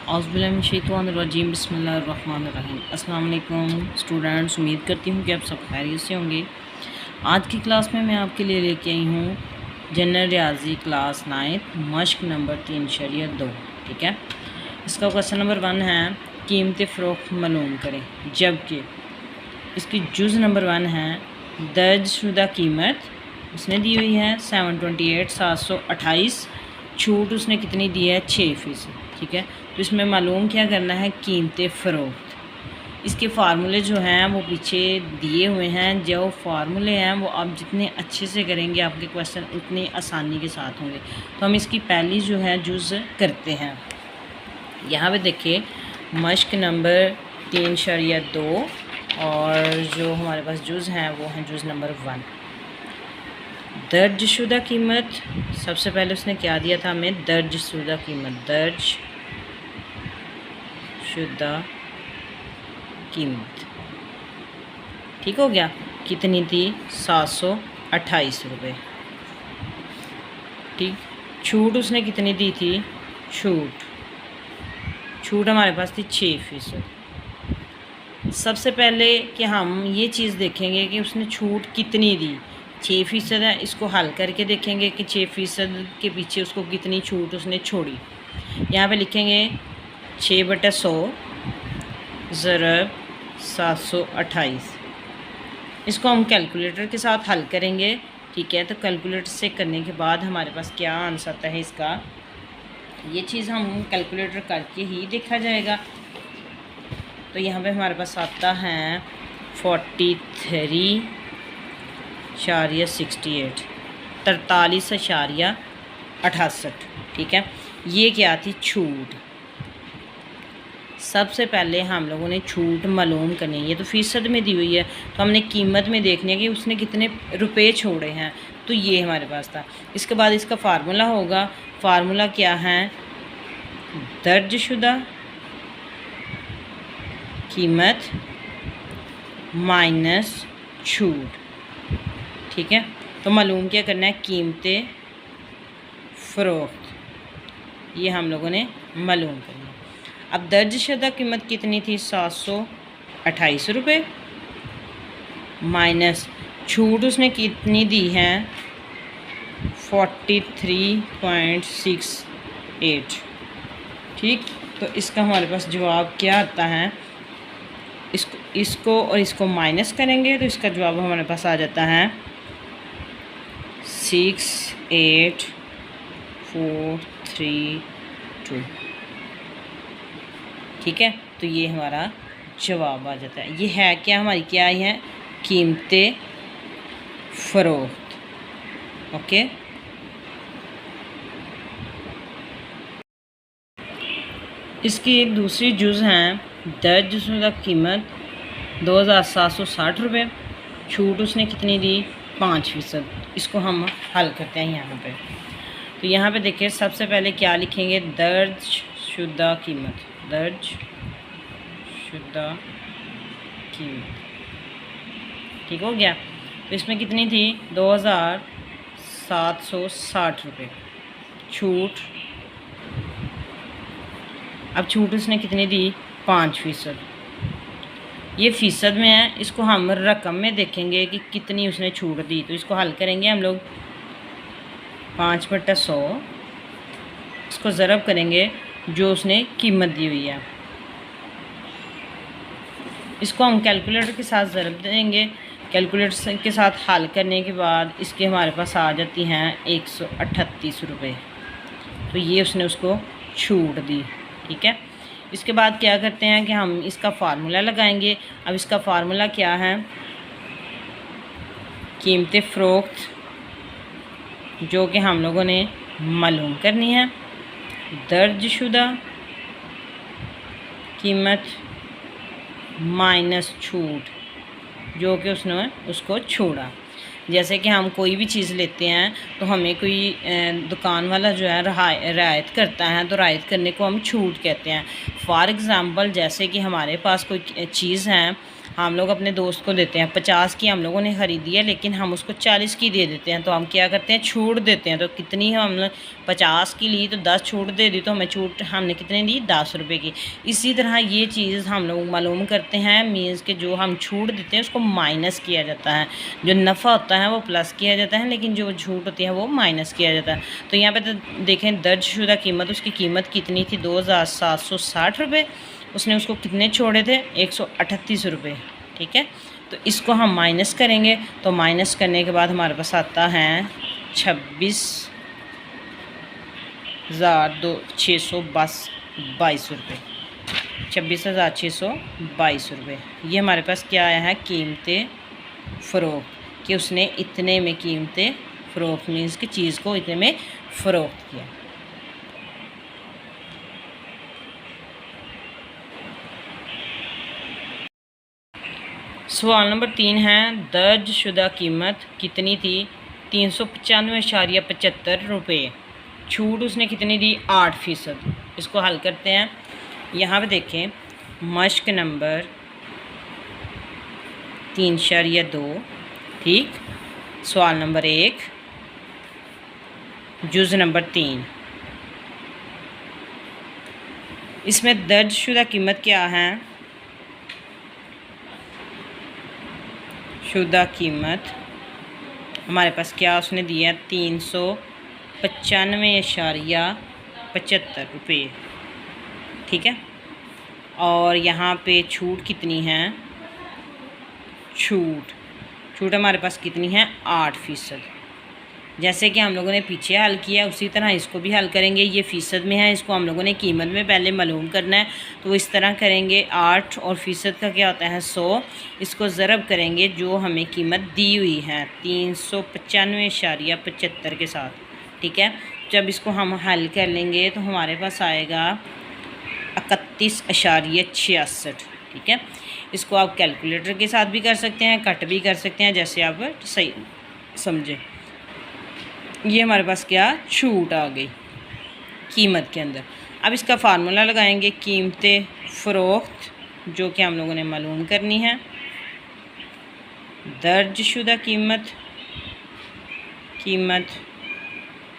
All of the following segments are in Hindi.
औज़ुबिल्लाहिमिनश्शैतानिर्रजीम बिस्मिल्लाहिर्रहमानिर्रहीम। अस्सलाम वालेकुम स्टूडेंट्स, उम्मीद करती हूँ कि आप सब खैरियत से होंगे। आज की क्लास में मैं आपके लिए लेके आई हूँ जनरल रियाजी क्लास 9 मश्क नंबर 3.2। ठीक है, इसका क्वेश्चन नंबर 1 है कीमत फ़रोख्त मालूम करें, जबकि इसकी जुज़ नंबर 1 है दर्जशुदा कीमत उसने दी हुई है 728 छूट उसने कितनी दी है 6%। ठीक है, तो इसमें मालूम क्या करना है कीमत फ़रोख्त। इसके फार्मूले जो हैं वो पीछे दिए हुए हैं। जो फार्मूले हैं वो आप जितने अच्छे से करेंगे आपके क्वेश्चन उतनी आसानी के साथ होंगे। तो हम इसकी पहली जो है जुज़ करते हैं। यहाँ पे देखिए मश्क नंबर 3.2 और जो हमारे पास जुज़ हैं वो हैं जुज़ नंबर 1। दर्जशुदा कीमत, सबसे पहले उसने क्या दिया था हमें, दर्जशुदा कीमत, दर्जशुदा कीमत। ठीक हो गया, कितनी थी 728 रुपये। ठीक, छूट उसने कितनी दी थी, छूट हमारे पास थी 6%। सबसे पहले कि हम ये चीज़ देखेंगे कि उसने छूट कितनी दी, 6% है। इसको हल करके देखेंगे कि 6% के पीछे उसको कितनी छूट उसने छोड़ी। यहाँ पे लिखेंगे 6/100 ज़रब 728। इसको हम कैलकुलेटर के साथ हल करेंगे। ठीक है, तो कैलकुलेटर से करने के बाद हमारे पास क्या आंसर आता है इसका, ये चीज़ हम कैलकुलेटर करके ही देखा जाएगा। तो यहाँ पे हमारे पास आता है 43.68, 43.68। ठीक है, ये क्या थी, छूट। सबसे पहले हम लोगों ने छूट मालूम करनी है। ये तो फ़ीसद में दी हुई है, तो हमने कीमत में देखनी है कि उसने कितने रुपए छोड़े हैं। तो ये हमारे पास था। इसके बाद इसका फार्मूला होगा। फार्मूला क्या है, दर्जशुदा कीमत माइनस छूट। ठीक है, तो मालूम क्या करना है, कीमत फ़रोख्त, ये हम लोगों ने मालूम करना है। अब दर्जशुदा कीमत कितनी थी, 728 रुपये, माइनस छूट उसने कितनी दी है 43.68। ठीक, तो इसका हमारे पास जवाब क्या आता है, इसको और इसको माइनस करेंगे तो इसका जवाब हमारे पास आ जाता है 68432। ठीक है, तो ये हमारा जवाब आ जाता है। ये है क्या, हमारी क्या आई है, कीमत फ़रोख्त। ओके, इसकी दूसरी जुज़ हैं दर्जशुदा कीमत 2760 रुपये, छूट उसने कितनी दी 5%। इसको हम हल करते हैं यहाँ पे। तो यहाँ पे देखिए सबसे पहले क्या लिखेंगे, दर्जशुदा कीमत, दर्जशुदा कीमत। ठीक हो गया, तो इसमें कितनी थी 2760 रुपये छूट। अब छूट उसने कितनी दी 5%। ये फ़ीसद में है, इसको हम रकम में देखेंगे कि कितनी उसने छूट दी। तो इसको हल करेंगे हम लोग, 5/100 इसको ज़रब करेंगे जो उसने कीमत दी हुई है। इसको हम कैलकुलेटर के साथ ज़रब देंगे। कैलकुलेटर के साथ हल करने के बाद इसके हमारे पास आ जाती हैं 138 रुपये। तो ये उसने उसको छूट दी। ठीक है, इसके बाद क्या करते हैं कि हम इसका फार्मूला लगाएंगे। अब इसका फार्मूला क्या है, कीमत फ़रोख्त जो कि हम लोगों ने मालूम करनी है, दर्जशुदा कीमत माइनस छूट जो कि उसने उसको छोड़ा। जैसे कि हम कोई भी चीज़ लेते हैं तो हमें कोई दुकान वाला जो है रियायत करता है, तो रियायत करने को हम छूट कहते हैं। फॉर एग्ज़ाम्पल, जैसे कि हमारे पास कोई चीज़ है हम लोग अपने दोस्त को देते हैं, 50 की हम लोगों ने ख़रीदी है लेकिन हम उसको 40 की दे देते हैं, तो हम क्या करते हैं, छूट देते हैं। तो कितनी हमने 50 की ली तो 10 छूट दे दी, तो हमें छूट हमने कितने दी, 10 रुपये की। इसी तरह ये चीज़ हम लोग मालूम करते हैं, मीन्स के जो हम छूट देते हैं उसको माइनस किया जाता है, जो नफ़ा होता है वो प्लस किया जाता है, लेकिन जो छूट होती है वो माइनस किया जाता है। तो यहाँ पर तो देखें दर्जशुदा कीमत, उसकी कीमत कितनी थी, 2760 रुपये। उसने उसको कितने छोड़े थे, 138 रुपये। ठीक है, तो इसको हम माइनस करेंगे, तो माइनस करने के बाद हमारे पास आता है 26,622 रुपये, 26,622 रुपये। ये हमारे पास क्या आया है, कीमतें फ़रोख्त, कि उसने इतने में कीमतें फ़रोख्त, मीन्स की चीज़ को इतने में फ़रोख्त किया। सवाल नंबर 3 है, दर्जशुदा कीमत कितनी थी, 395.75 रुपये। छूट उसने कितनी दी, 8%। इसको हल करते हैं। यहाँ पे देखें, मश्क नंबर 3.2, ठीक, सवाल नंबर 1, जुज़ नंबर 3। इसमें दर्जशुदा कीमत क्या है, शुदा कीमत हमारे पास क्या उसने दिया, 395.75 रुपये। ठीक है, और यहाँ पे छूट कितनी है, छूट हमारे पास कितनी है, 8%। जैसे कि हम लोगों ने पीछे हल किया उसी तरह इसको भी हल करेंगे। ये फ़ीसद में है, इसको हम लोगों ने कीमत में पहले मालूम करना है, तो इस तरह करेंगे। 8 और फ़ीसद का क्या होता है, 100। इसको ज़रब करेंगे जो हमें कीमत दी हुई है 395.75 के साथ। ठीक है, जब इसको हम हल कर लेंगे तो हमारे पास आएगा 31.66। ठीक है, इसको आप कैलकुलेटर के साथ भी कर सकते हैं, कट भी कर सकते हैं, जैसे आप सही समझे। ये हमारे पास क्या, छूट आ गई कीमत के अंदर। अब इसका फार्मूला लगाएंगे, कीमतें फ़रोख्त जो कि हम लोगों ने मालूम करनी है, दर्जशुदा कीमत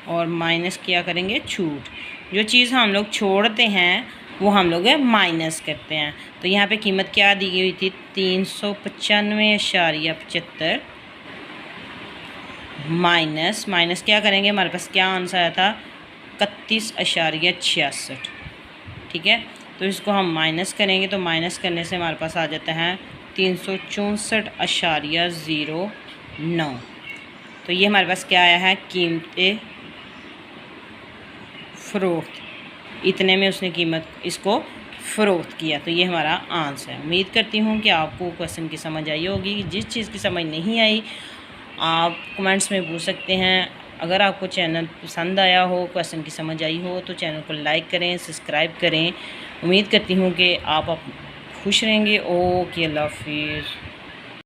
और माइनस किया करेंगे छूट। जो चीज़ हम लोग छोड़ते हैं वो हम लोग माइनस करते हैं। तो यहाँ पे कीमत क्या दी गई थी, 395.75 माइनस क्या करेंगे, हमारे पास क्या आंसर आया था, 31.66। ठीक है, तो इसको हम माइनस करेंगे, तो माइनस करने से हमारे पास आ जाता है 364.09। तो ये हमारे पास क्या आया है, कीमतें फ़रोख्त, इतने में उसने कीमत इसको फ़रोख्त किया। तो ये हमारा आंसर है। उम्मीद करती हूँ कि आपको क्वेश्चन की समझ आई होगी। जिस चीज़ की समझ नहीं आई आप कमेंट्स में पूछ सकते हैं। अगर आपको चैनल पसंद आया हो, क्वेश्चन की समझ आई हो, तो चैनल को लाइक करें, सब्सक्राइब करें। उम्मीद करती हूँ कि आप खुश रहेंगे। ओके, अल्लाह हाफिज़।